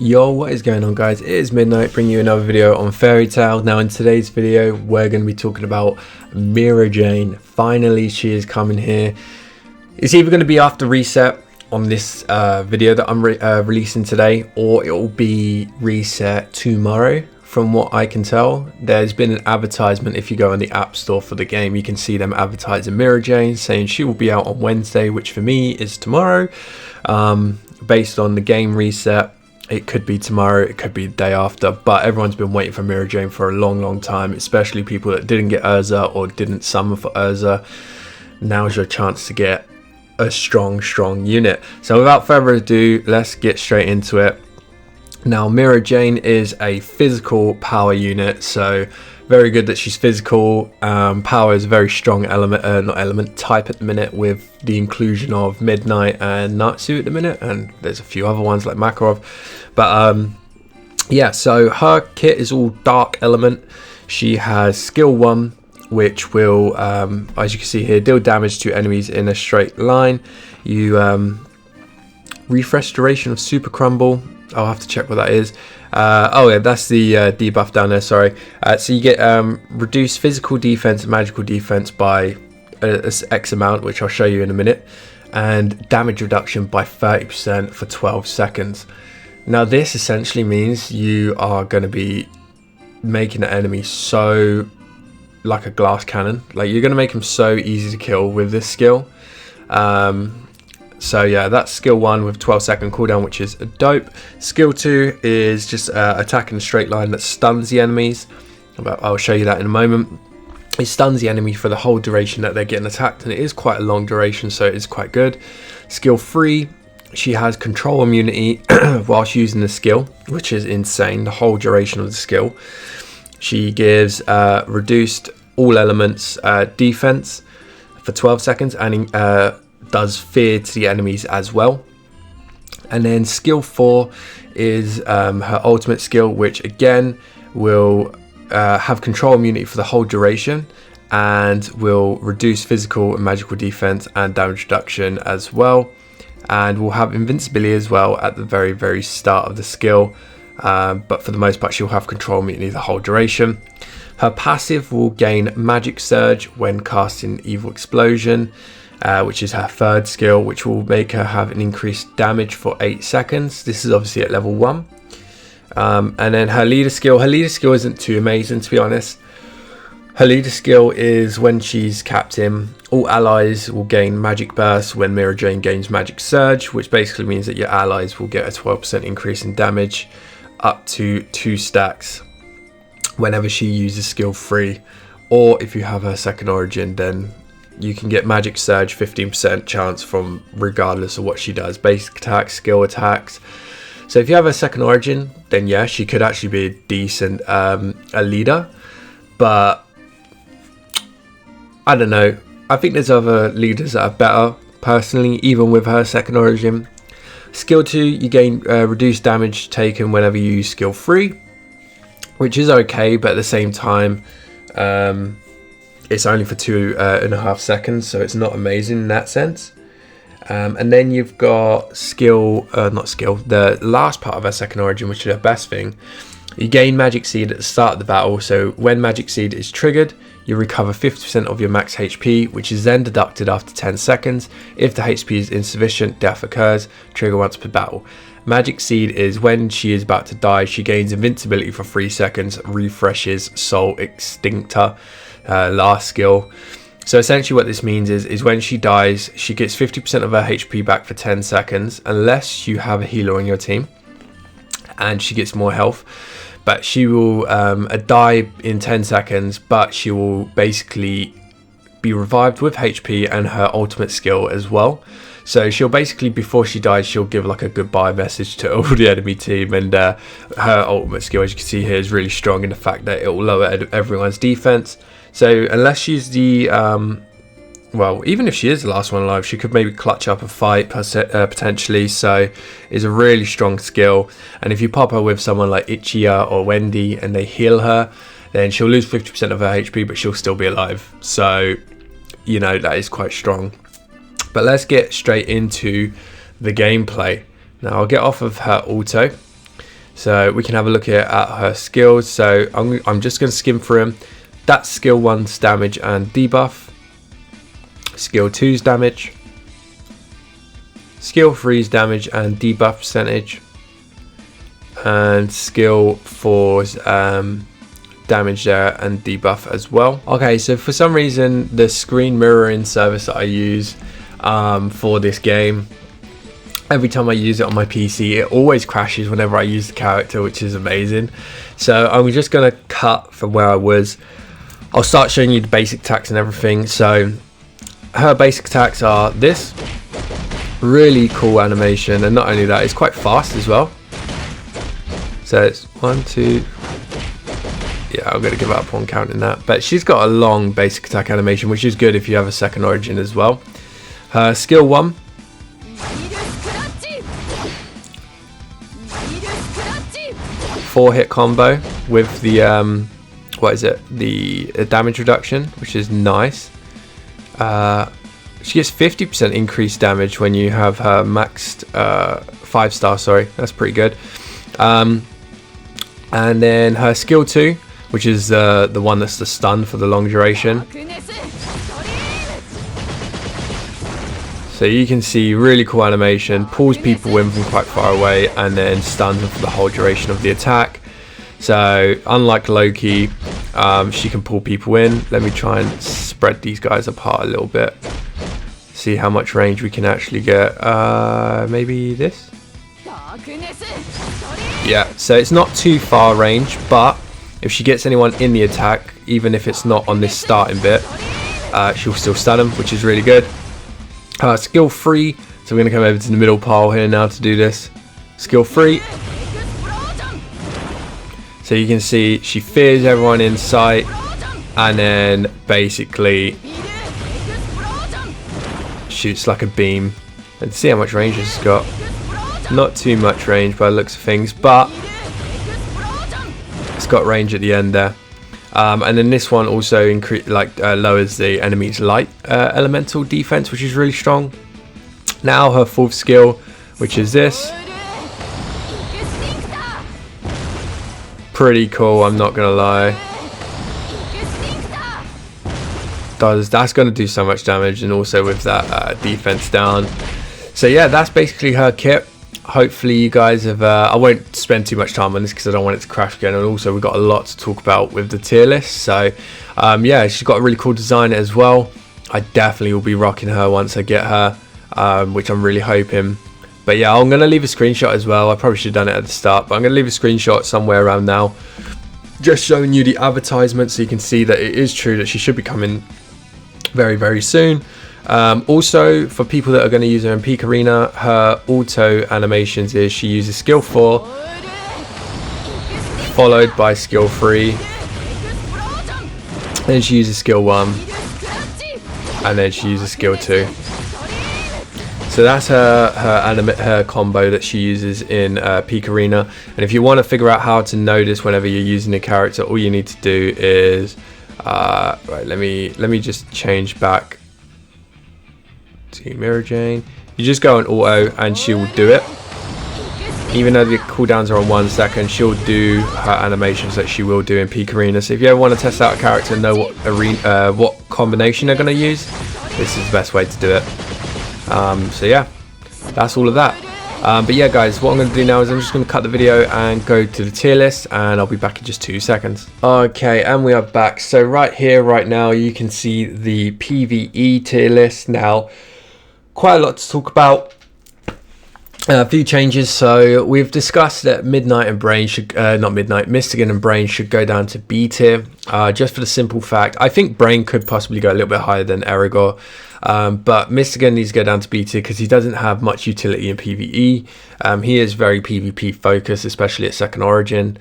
Yo, what is going on, guys? It is midnight, bringing you another video on Fairy Tail. Now in today's video we're going to be talking about Mira Jane. Finally she is coming here. It's either going to be after reset on this video that I'm releasing today, or it will be reset tomorrow. From what I can tell, there's been an advertisement. If you go on the app store for the game, you can see them advertising Mira Jane, saying she will be out on Wednesday, which for me is tomorrow. Based on the game reset, it could be tomorrow, it could be the day after, but everyone's been waiting for Mira Jane for a long time, especially people that didn't get Urza or didn't summon for Urza. Now's your chance to get a strong unit. So without further ado, let's get straight into it. Now Mira Jane is a physical power unit, so very good that she's physical. Power is a very strong element, type at the minute, with the inclusion of Midnight and Natsu at the minute, and there's a few other ones like Makarov. But yeah, so her kit is all dark element. She has skill 1, which will, as you can see here, deal damage to enemies in a straight line. You refresh duration of Super Crumble. I'll have to check what that is. Oh yeah, that's the debuff down there, sorry. So you get reduced physical defense and magical defense by X amount, which I'll show you in a minute, and damage reduction by 30% for 12 seconds. Now this essentially means you are going to be making the enemy so like a glass cannon. Like, you're going to make them so easy to kill with this skill. So yeah, that's skill 1 with 12-second cooldown, which is dope. Skill 2 is just attack in a straight line that stuns the enemies. I'll show you that in a moment. It stuns the enemy for the whole duration that they're getting attacked, and it is quite a long duration, so it is quite good. Skill 3, she has control immunity whilst using the skill, which is insane, the whole duration of the skill. She gives reduced all elements defense for 12 seconds, and does fear to the enemies as well. And then skill 4 is her ultimate skill, which again will have control immunity for the whole duration, and will reduce physical and magical defense and damage reduction as well, and will have invincibility as well at the very start of the skill, but for the most part she'll have control immunity the whole duration. Her passive will gain magic surge when casting evil explosion, which is her third skill, which will make her have an increased damage for 8 seconds. This is obviously at level 1. And then her leader skill isn't too amazing, to be honest. Her leader skill is when she's captain, all allies will gain magic burst when Mira Jane gains magic surge, which basically means that your allies will get a 12% increase in damage up to 2 stacks whenever she uses skill 3. Or if you have her second origin, then you can get magic surge 15% chance from regardless of what she does, basic attacks, skill attacks. So if you have a second origin, then yeah, she could actually be a decent a leader, but I don't know, I think there's other leaders that are better personally, even with her second origin. Skill 2, you gain reduced damage taken whenever you use skill 3, which is okay, but at the same time it's only for 2.5 seconds, so it's not amazing in that sense. And then you've got the last part of her second origin, which is her best thing. You gain Magic Seed at the start of the battle, so when Magic Seed is triggered, you recover 50% of your max HP, which is then deducted after 10 seconds. If the HP is insufficient, death occurs, trigger once per battle. Magic Seed is when she is about to die, she gains invincibility for 3 seconds, refreshes Soul Extinctor, last skill. So essentially what this means is when she dies, she gets 50% of her HP back for 10 seconds, unless you have a healer on your team, and she gets more health. But she will die in 10 seconds, but she will basically be revived with HP and her ultimate skill as well. So she'll basically, before she dies, she'll give like a goodbye message to all the enemy team, and her ultimate skill, as you can see here, is really strong in the fact that it will lower everyone's defense. So unless she's the well, even if she is the last one alive, she could maybe clutch up a fight potentially. So it's a really strong skill, and if you pop her with someone like Ichiya or Wendy and they heal her, then she'll lose 50% of her HP, but she'll still be alive. So, you know, that is quite strong. But let's get straight into the gameplay. Now I'll get off of her auto. So we can have a look at her skills. So I'm just going to skim through them. That's skill 1's damage and debuff, skill 2's damage, skill 3's damage and debuff percentage, and skill 4's damage there and debuff as well. Okay, so for some reason the screen mirroring service that I use for this game, every time I use it on my PC, it always crashes whenever I use the character, which is amazing. So I'm just going to cut from where I was. I'll start showing you the basic attacks and everything. So her basic attacks are this. Really cool animation, and not only that, it's quite fast as well. So it's 1, 2. Yeah, I'm going to give up on counting that. But she's got a long basic attack animation, which is good if you have a second origin as well. Her skill 1. Four-hit combo with the what is it? The damage reduction, which is nice. She gets 50% increased damage when you have her maxed 5-star. Sorry, that's pretty good. And then her skill 2, which is the one that's the stun for the long duration. So you can see really cool animation, pulls people in from quite far away and then stuns them for the whole duration of the attack. So unlike Loki, she can pull people in. Let me try and spread these guys apart a little bit. See how much range we can actually get. Maybe this? Yeah, so it's not too far range, but if she gets anyone in the attack, even if it's not on this starting bit, she'll still stun them, which is really good. Skill 3, so we're going to come over to the middle pile here now to do this. Skill 3. So you can see she fears everyone in sight, and then basically shoots like a beam. And see how much range it's got. Not too much range by the looks of things, but it's got range at the end there. And then this one also lowers the enemy's light elemental defense, which is really strong. Now her 4th skill, which is this. Pretty cool, I'm not gonna lie. That's gonna do so much damage, and also with that defense down. So yeah, that's basically her kit. Hopefully you guys have I won't spend too much time on this because I don't want it to crash again, and also we've got a lot to talk about with the tier list. So yeah, she's got a really cool design as well. I definitely will be rocking her once I get her, which I'm really hoping. But yeah, I'm going to leave a screenshot as well. I probably should have done it at the start, but I'm going to leave a screenshot somewhere around now, just showing you the advertisement so you can see that it is true that she should be coming very, very soon. Also, for people that are going to use her in Peak Arena, her auto animations is she uses skill 4, followed by skill 3, then she uses skill 1, and then she uses skill 2. So that's her combo that she uses in Peak Arena. And if you want to figure out how to know this whenever you're using a character, all you need to do is right. Let me just change back to Mira Jane. You just go on auto, and she will do it. Even though the cooldowns are on 1 second, she'll do her animations that she will do in Peak Arena. So if you ever want to test out a character and know what combination they're going to use, this is the best way to do it. So yeah, that's all of that. But yeah guys, what I'm going to do now is I'm just going to cut the video and go to the tier list, and I'll be back in just 2 seconds. Okay, and we are back. So right here, right now, you can see the PvE tier list. Now, quite a lot to talk about. A few changes. So we've discussed that Midnight and Brain should Mystigan and Brain should go down to B tier, just for the simple fact I think Brain could possibly go a little bit higher than Erigor, but Mystigan needs to go down to B tier because he doesn't have much utility in PvE. He is very PvP focused, especially at second origin.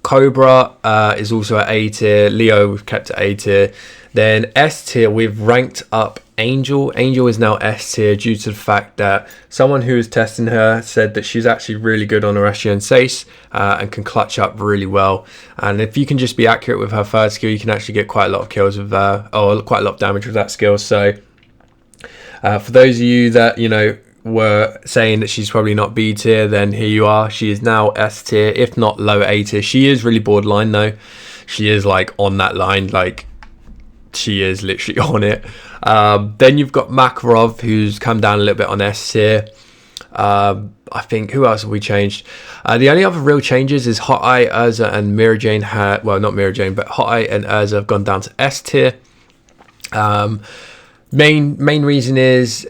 Cobra is also at A tier. Leo we've kept at A tier. Then S tier, we've ranked up Angel. Angel is now S tier due to the fact that someone who was testing her said that she's actually really good on Arashi and Sace, and can clutch up really well. And if you can just be accurate with her third skill, you can actually get quite a lot of kills with quite a lot of damage with that skill. So for those of you that, you know, were saying that she's probably not B tier, then here you are. She is now S tier, if not lower A tier. She is really borderline though. She is like on that line, like she is literally on it. Then you've got Makarov, who's come down a little bit on S tier. I think, who else have we changed? The only other real changes is Hot Eye, Urza, and Mira Jane had, well, not Mira Jane, but Hot Eye and Urza have gone down to S tier. Main reason is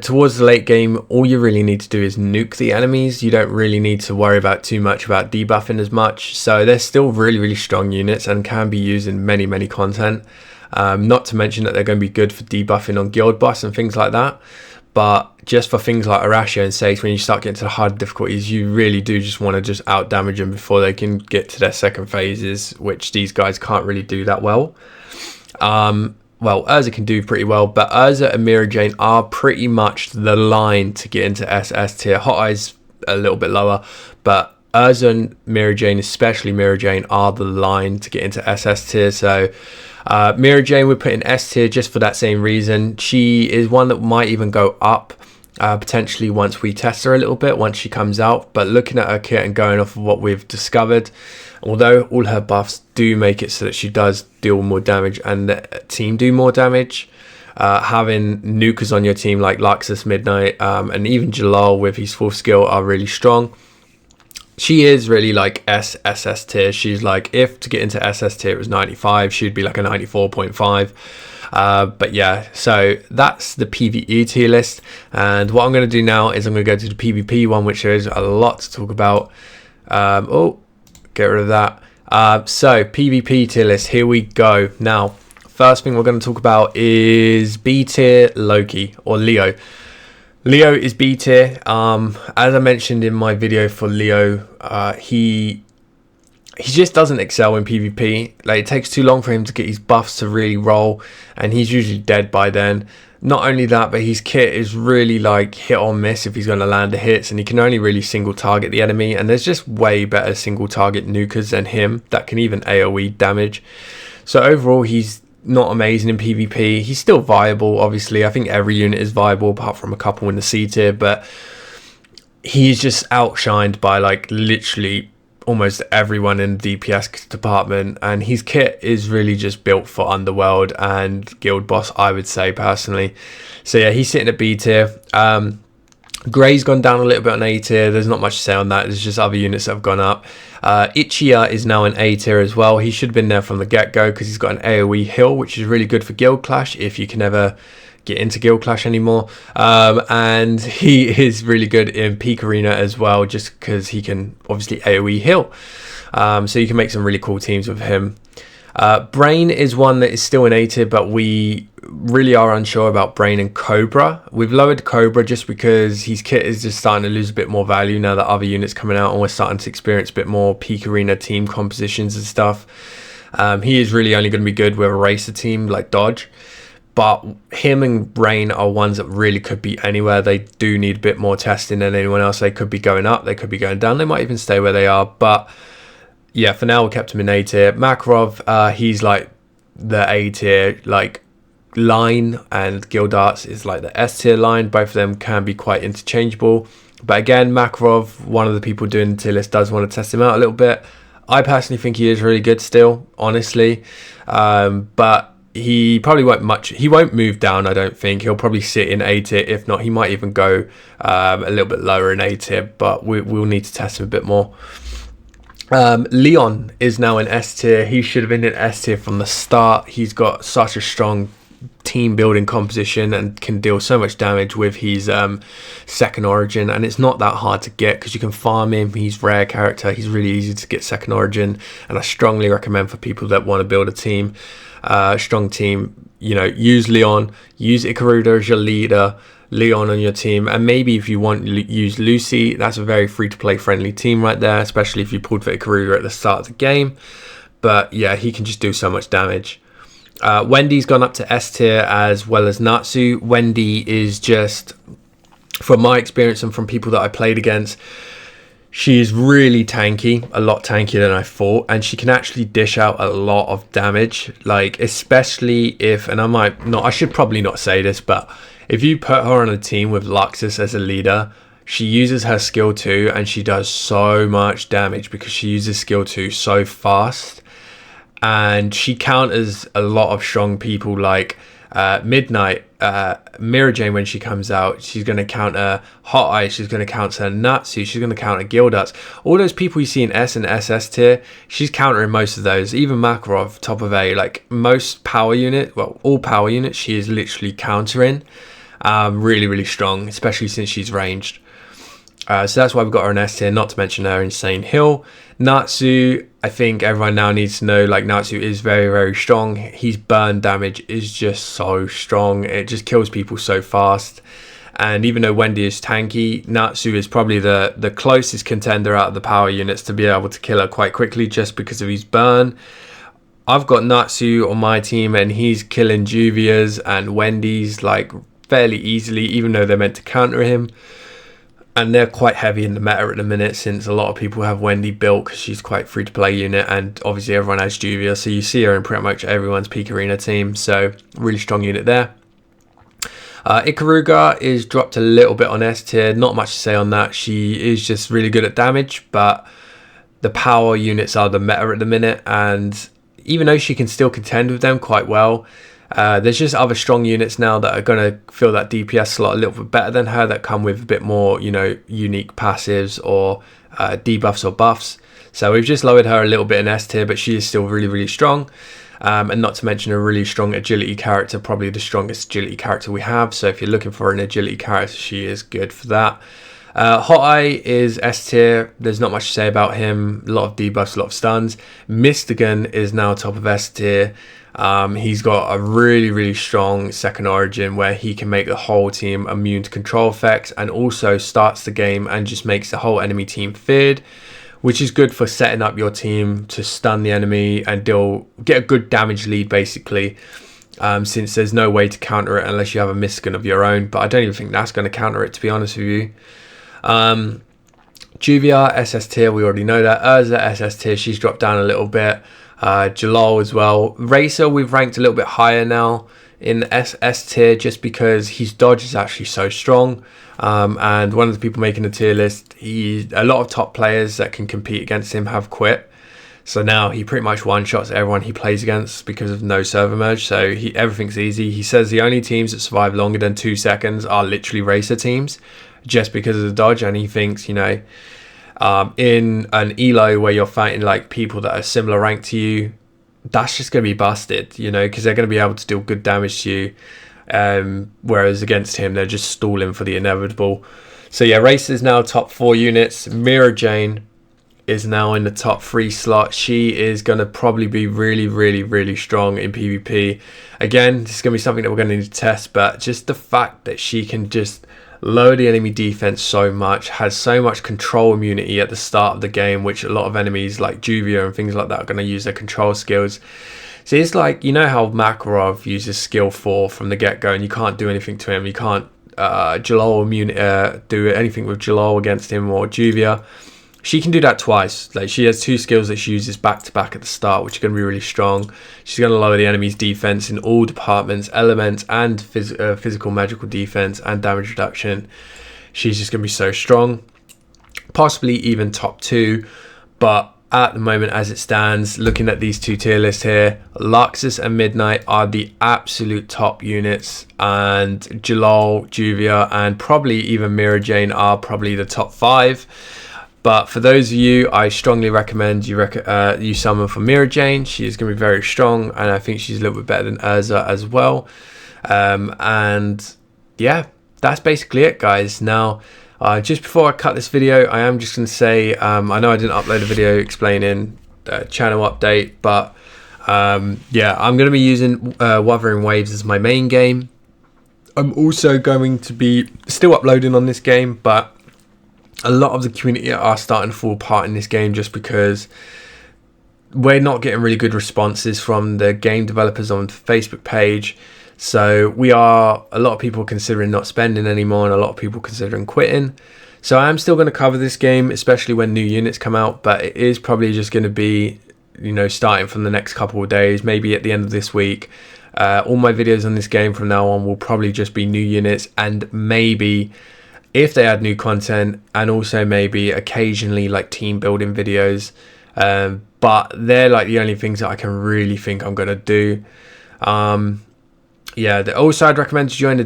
towards the late game, all you really need to do is nuke the enemies. You don't really need to worry about too much about debuffing as much. So they're still really strong units and can be used in many content. Not to mention that they're going to be good for debuffing on guild boss and things like that. But just for things like Arashia and Sage, when you start getting to the hard difficulties, you really do just want to just out damage them before they can get to their second phases, which these guys can't really do that well. Well, Urza can do pretty well, but Urza and Mira Jane are pretty much the line to get into SS tier. Hot Eye's a little bit lower, but Urza and Mira Jane, especially Mira Jane, are the line to get into SS tier. So Mira Jane we put in S tier just for that same reason. She is one that might even go up potentially once we test her a little bit, once she comes out. But looking at her kit and going off of what we've discovered, although all her buffs do make it so that she does deal more damage and the team do more damage, having nukers on your team like Luxus, Midnight, and even Jalal with his full skill are really strong. She is really like SS tier. She's like, if to get into SS tier it was 95, she'd be like a 94.5. But yeah, so that's the PvE tier list. And what I'm going to do now is I'm going to go to the PvP one, which there is a lot to talk about. Get rid of that. So PvP tier list, here we go. Now, first thing we're going to talk about is B tier Loki, or Leo. Leo is B tier. As I mentioned in my video for Leo, he just doesn't excel in PvP. Like, it takes too long for him to get his buffs to really roll, and he's usually dead by then. Not only that, but his kit is really like hit or miss if he's going to land the hits, and he can only really single target the enemy, and there's just way better single target nukers than him that can even AoE damage. So overall, he's not amazing in PvP. He's still viable, obviously. I think every unit is viable apart from a couple in the C tier, but he's just outshined by like literally almost everyone in the DPS department, and his kit is really just built for Underworld and Guild Boss, I would say personally. So yeah, he's sitting at B tier. Grey's gone down a little bit on A tier. There's not much to say on that. There's just other units that have gone up. Ichia is now in A tier as well. He should have been there from the get-go because he's got an AoE heal, which is really good for Guild Clash if you can ever get into Guild Clash anymore. And he is really good in Peak Arena as well, just because he can obviously AoE heal. So you can make some really cool teams with him. Brain is one that is still in A tier, but we really are unsure about Brain and Cobra. We've lowered Cobra just because his kit is just starting to lose a bit more value now that other units coming out, and we're starting to experience a bit more Peak Arena team compositions and stuff. He is really only going to be good with a racer team like Dodge, but him and Brain are ones that really could be anywhere. They do need a bit more testing than anyone else. They could be going up, they could be going down, they might even stay where they are, but yeah, for now we kept him in A tier. Makarov, he's like the A tier like line, and Guild Arts is like the S tier line. Both of them can be quite interchangeable, but again, Makarov, one of the people doing the tier list, does want to test him out a little bit. I personally think he is really good still, honestly, but he probably won't move down. I don't think he'll probably sit in A tier. If not, he might even go a little bit lower in A tier, but we'll need to test him a bit more. Leon is now in S tier. He should have been in S tier from the start. He's got such a strong team building composition and can deal so much damage with his second origin, and it's not that hard to get because you can farm him. He's rare character. He's really easy to get second origin, and I strongly recommend for people that want to build a team, strong team, you know, use Leon, use Ikaruda as your leader, Leon on your team, and maybe if you want, use Lucy. That's a very free-to-play friendly team right there, especially if you pulled for Ikaruda at the start of the game. But yeah, he can just do so much damage. Wendy's gone up to S tier, as well as Natsu. Wendy is just, from my experience and from people that I played against, She is really tanky, a lot tankier than I thought, and she can actually dish out a lot of damage, like especially if, and I should probably not say this, but if you put her on a team with Luxus as a leader, she uses her skill 2 and she does so much damage because she uses skill 2 so fast, and she counters a lot of strong people like Midnight, Mira Jane. When she comes out, she's going to counter Hot Ice, she's going to counter Natsu, she's going to counter Gildas. All those people you see in S and SS tier, she's countering most of those. Even Makarov, top of A, like most power unit, well, all power units, she is literally countering. Really, really strong, especially since she's ranged. So that's why we've got her in S tier, not to mention her insane heal. Natsu, I think everyone now needs to know, like, Natsu is very, very strong. His burn damage is just so strong. It just kills people so fast. And even though Wendy is tanky, Natsu is probably the closest contender out of the power units to be able to kill her quite quickly just because of his burn. I've got Natsu on my team and he's killing Juvia's and Wendy's like fairly easily, even though they're meant to counter him. And they're quite heavy in the meta at the minute, since a lot of people have Wendy built because she's quite free to play unit, and obviously everyone has Juvia, so you see her in pretty much everyone's peak arena team. So really strong unit there. Ikaruga is dropped a little bit on S tier, not much to say on that. She is just really good at damage, but the power units are the meta at the minute, and even though she can still contend with them quite well, there's just other strong units now that are going to fill that DPS slot a little bit better than her, that come with a bit more, you know, unique passives or debuffs or buffs. So we've just lowered her a little bit in S tier, but she is still really, really strong. And not to mention a really strong agility character, probably the strongest agility character we have. So if you're looking for an agility character, she is good for that. Hot Eye is S tier. There's not much to say about him. A lot of debuffs, a lot of stuns. Mystigan is now top of S tier. He's got a really, really strong second origin where he can make the whole team immune to control effects, and also starts the game and just makes the whole enemy team feared, which is good for setting up your team to stun the enemy and get a good damage lead basically, since there's no way to counter it unless you have a Mystigan of your own. But I don't even think that's going to counter it, to be honest with you. Juvia, SS tier, we already know that. Urza, SS tier, she's dropped down a little bit. Jalal as well. Racer, we've ranked a little bit higher now in S tier just because his dodge is actually so strong. And one of the people making the tier list, a lot of top players that can compete against him have quit. So now he pretty much one-shots everyone he plays against because of no server merge. So everything's easy. He says the only teams that survive longer than 2 seconds are literally Racer teams, just because of the dodge. And he thinks, you know, in an elo where you're fighting like people that are similar rank to you, that's just going to be busted, you know, because they're going to be able to deal good damage to you, whereas against him they're just stalling for the inevitable. So yeah, Race is now top 4 units. Mira Jane is now in the top 3 slot. She is going to probably be really, really, really strong in PvP. Again, this is going to be something that we're going to need to test, but just the fact that she can just lower the enemy defense so much, has so much control immunity at the start of the game, which a lot of enemies like Juvia and things like that are going to use their control skills. So it's like, you know how Makarov uses skill 4 from the get-go and you can't do anything to him. You can't Jalal do anything with Jalal against him or Juvia. She can do that twice. Like, she has 2 skills that she uses back to back at the start, which are going to be really strong. She's going to lower the enemy's defense in all departments, elements, and physical magical defense and damage reduction. She's just going to be so strong, possibly even top 2. But at the moment, as it stands, looking at these 2 tier lists here, Luxus and Midnight are the absolute top units, and Jalal, Juvia, and probably even Mira Jane are probably the top 5. But for those of you, I strongly recommend you summon for Mira Jane. She is going to be very strong, and I think she's a little bit better than Urza as well. And yeah, that's basically it, guys. Now, just before I cut this video, I am just going to say, I know I didn't upload a video explaining the channel update, but yeah, I'm going to be using Wuthering Waves as my main game. I'm also going to be still uploading on this game, but a lot of the community are starting to fall apart in this game just because we're not getting really good responses from the game developers on the Facebook page. So a lot of people considering not spending anymore, and a lot of people considering quitting. So I am still going to cover this game, especially when new units come out, but it is probably just going to be, you know, starting from the next couple of days, maybe at the end of this week. All my videos on this game from now on will probably just be new units, and maybe if they add new content, and also maybe occasionally like team building videos. But they're like the only things that I can really think I'm going to do. Yeah, also I'd recommend to join the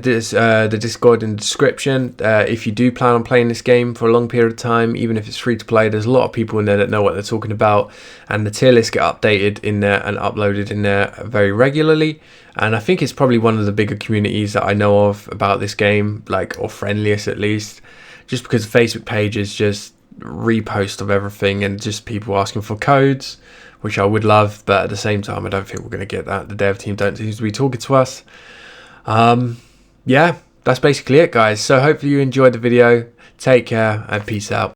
Discord in the description if you do plan on playing this game for a long period of time, even if it's free to play. There's a lot of people in there that know what they're talking about, and the tier lists get updated in there and uploaded in there very regularly. And I think it's probably one of the bigger communities that I know of about this game, like, or friendliest at least, just because the Facebook page is just repost of everything and just people asking for codes, which I would love, but at the same time I don't think we're going to get that. The dev team don't seem to be talking to us. Yeah, that's basically it, guys. So hopefully you enjoyed the video. Take care and peace out.